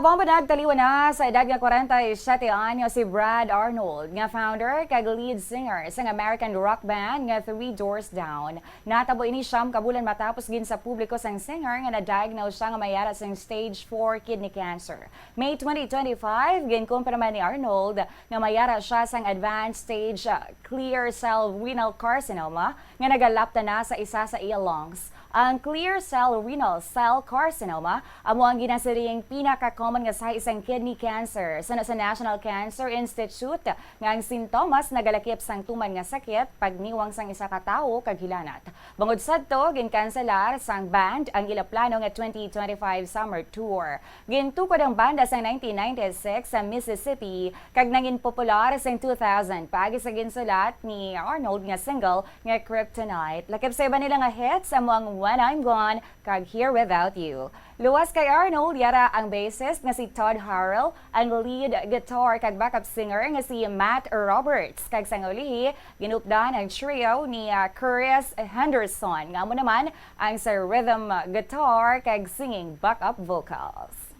bomba nagtaliwan na sa edad nga 47 anyos si Brad Arnold, nga founder kag lead singer sa American rock band nga Three Doors Down. Natabo ini siyam kabulan matapos gin sa publiko sang singer nga na-diagnose siya nga mayara sang stage 4 kidney cancer. May 2025, ginkumpirma ni Arnold nga mayara siya sang advanced stage clear cell renal carcinoma nga nagalapta na sa isa sa iya lungs. Ang clear cell renal cell carcinoma amo ang ginasiring pinaka-common nga sa isang kidney cancer sa National Cancer Institute nga ang sintomas nagalakip sang tuman nga sakit pagniwang sang isa ka tawo kag hilanat. Bangod sadto ginkanselar sang band ang ila plano nga 2025 summer tour. Gintukod ang banda sa 1996 sa Mississippi kag nangin popular sa 2000 pagi sa ginsulat ni Arnold nga single nga Kryptonite. Lakip sa iba nila nga hits amo ang When I'm Gone kag Here Without You. Luwas kay Arnold yara ang bassist nga si Todd Harrell, ang lead guitar kag backup singer nga si Matt Roberts kag sang ulihi ginupdan ang trio ni Chris Henderson nga amo naman ang sa rhythm guitar kag singing backup vocals.